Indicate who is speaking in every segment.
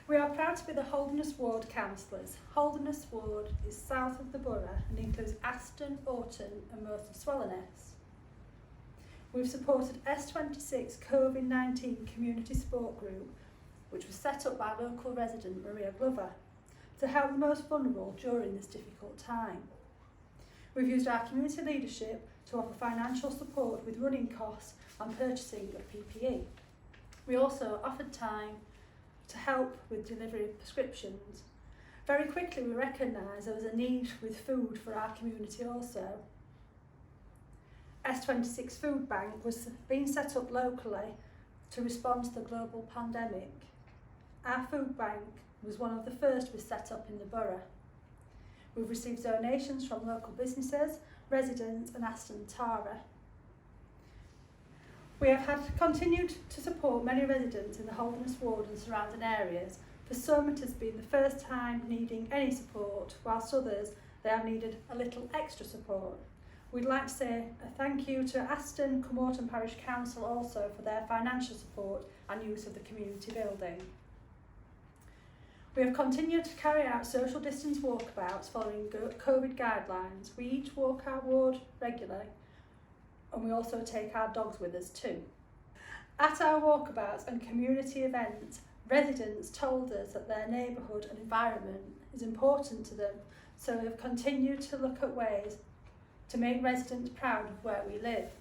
Speaker 1: We are proud to be the Holderness Ward councillors. Holderness Ward is south of the borough and includes Aston, Orton and most of Swellerness. We've supported S26 COVID-19 Community Support Group, which was set up by local resident Maria Glover, to help the most vulnerable during this difficult time. We've used our community leadership to offer financial support with running costs and purchasing of PPE. We also offered time to help with delivery of prescriptions. Very quickly we recognised there was a need with food for our community also. S26 Food Bank was being set up locally to respond to the global pandemic. Our food bank was one of the first to be set up in the borough. We've received donations from local businesses, residents and Aston Tara. We have continued to support many residents in the Holderness Ward and surrounding areas. For some it has been the first time needing any support, whilst others they have needed a little extra support. We'd like to say a thank you to Aston Comorton Parish Council also for their financial support and use of the community building. We have continued to carry out social distance walkabouts following COVID guidelines. We each walk our ward regularly and we also take our dogs with us too. At our walkabouts and community events, residents told us that their neighbourhood and environment is important to them, so we have continued to look at ways to make residents proud of where we live.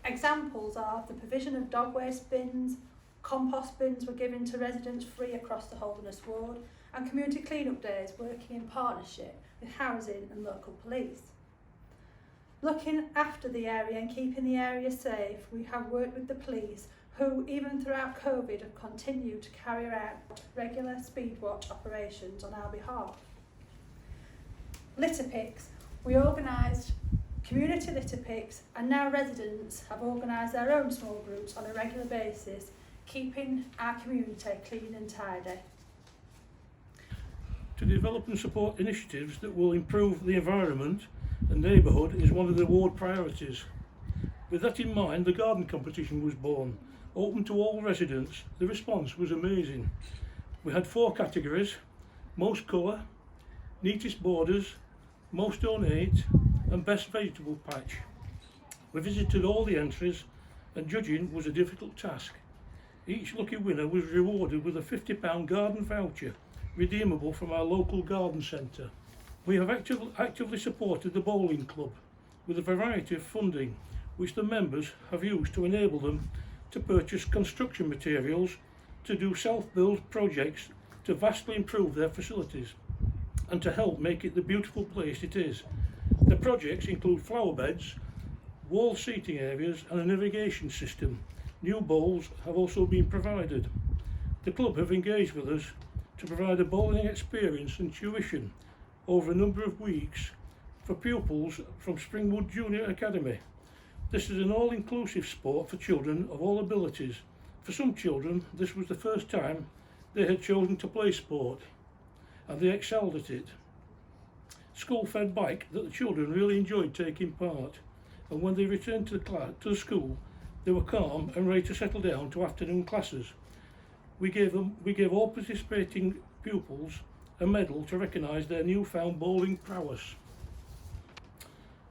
Speaker 1: Examples are the provision of dog waste bins, compost bins were given to residents free across the Holderness Ward, and community clean-up days working in partnership with housing and local police. Looking after the area and keeping the area safe, we have worked with the police who, even throughout COVID, have continued to carry out regular speed watch operations on our behalf. Litter picks. We organised community litter picks and now residents have organised their own small groups on a regular basis, keeping our community clean and tidy.
Speaker 2: To develop and support initiatives that will improve the environment and neighbourhood is one of the ward priorities. With that in mind, the garden competition was born. Open to all residents, the response was amazing. We had 4 categories: most colour, neatest borders, most ornate and best vegetable patch. We visited all the entries and judging was a difficult task. Each lucky winner was rewarded with a £50 garden voucher redeemable from our local garden centre. We have actively supported the bowling club with a variety of funding which the members have used to enable them to purchase construction materials, to do self-build projects to vastly improve their facilities and to help make it the beautiful place it is. The projects include flower beds, wall seating areas and a navigation system. New bowls have also been provided. The club have engaged with us to provide a bowling experience and tuition over a number of weeks for pupils from Springwood Junior Academy. This is an all-inclusive sport for children of all abilities. For some children, this was the first time they had chosen to play sport, and they excelled at it. School-fed bike that the children really enjoyed taking part, and when they returned to the school, they were calm and ready to settle down to afternoon classes. We gave all participating pupils a medal to recognise their newfound bowling prowess.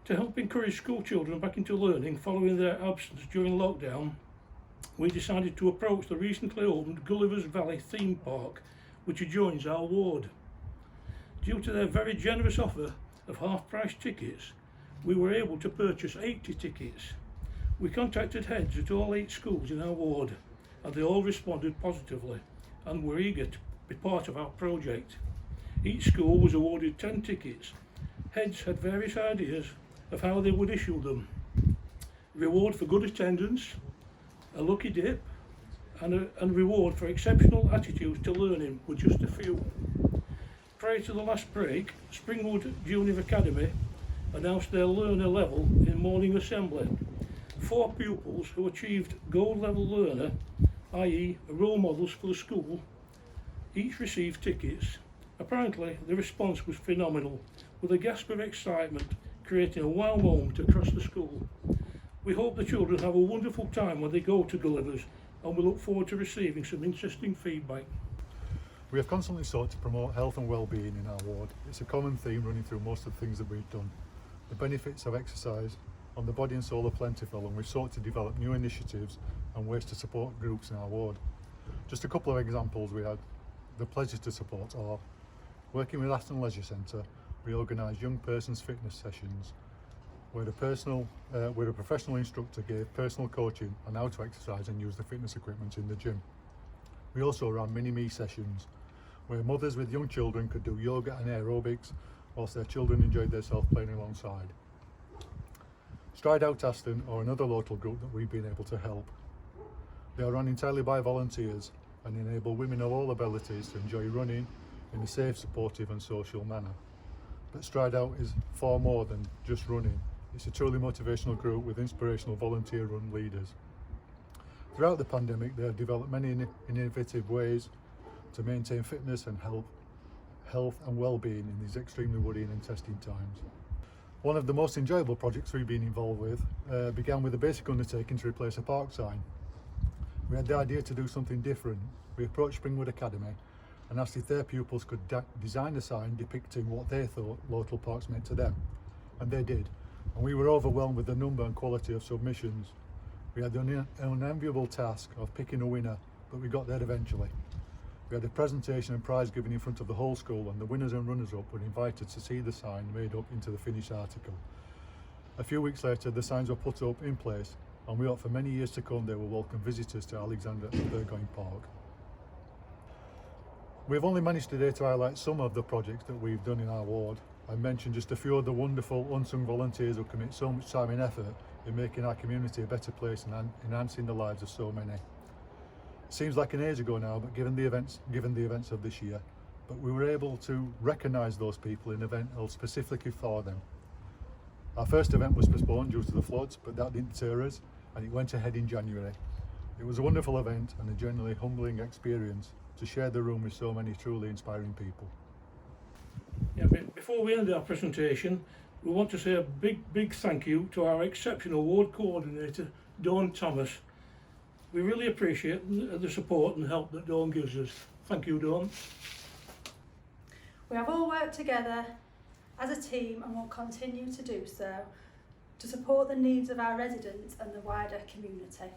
Speaker 2: To help encourage school children back into learning following their absence during lockdown, we decided to approach the recently opened Gulliver's Valley theme park, which adjoins our ward. Due to their very generous offer of half-price tickets, we were able to purchase 80 tickets. We contacted heads at all 8 schools in our ward, and they all responded positively and were eager to be part of our project. Each school was awarded 10 tickets. Heads had various ideas of how they would issue them. Reward for good attendance, a lucky dip, and a reward for exceptional attitudes to learning were just a few. Prior to the last break, Springwood Junior Academy announced their learner level in morning assembly. 4 pupils who achieved gold level learner, i.e. role models for the school, each received tickets. Apparently the response was phenomenal, with a gasp of excitement creating a wow moment across the school. We hope the children have a wonderful time when they go to Gulliver's, and we look forward to receiving some interesting feedback.
Speaker 3: We have constantly sought to promote health and well-being in our ward. It's a common theme running through most of the things that we've done. The benefits of exercise on the body and soul are plentiful, and we've sought to develop new initiatives and ways to support groups in our ward. Just a couple of examples we had the pleasure to support are working with Aston Leisure Centre. We organised young persons fitness sessions where a professional instructor gave personal coaching on how to exercise and use the fitness equipment in the gym. We also ran mini-me sessions where mothers with young children could do yoga and aerobics whilst their children enjoyed themselves playing alongside. Stride Out Aston are another local group that we've been able to help. They are run entirely by volunteers and enable women of all abilities to enjoy running in a safe, supportive and social manner. But Stride Out is far more than just running. It's a truly motivational group with inspirational volunteer-run leaders. Throughout the pandemic, they have developed many innovative ways to maintain fitness and health and well-being in these extremely worrying and testing times. One of the most enjoyable projects we've been involved with began with a basic undertaking to replace a park sign. We had the idea to do something different. We approached Springwood Academy and asked if their pupils could design a sign depicting what they thought local parks meant to them, and they did. And we were overwhelmed with the number and quality of submissions. We had the unenviable task of picking a winner, but we got there eventually. We had a presentation and prize given in front of the whole school, and the winners and runners-up were invited to see the sign made up into the finished article. A few weeks later, the signs were put up in place, and we hope for many years to come they will welcome visitors to Alexander and Burgoyne Park. We've only managed today to highlight some of the projects that we've done in our ward and mention just a few of the wonderful unsung volunteers who commit so much time and effort in making our community a better place and enhancing the lives of so many. It seems like an age ago now, but given the events of this year, but we were able to recognise those people in an event held specifically for them. Our first event was postponed due to the floods, but that didn't deter us, and it went ahead in January. It was a wonderful event and a genuinely humbling experience to share the room with so many truly inspiring people.
Speaker 2: Yeah, before we end our presentation, we want to say a big thank you to our exceptional ward coordinator, Dawn Thomas. We really appreciate the support and help that Dawn gives us. Thank you, Dawn.
Speaker 1: We have all worked together as a team and will continue to do so to support the needs of our residents and the wider community.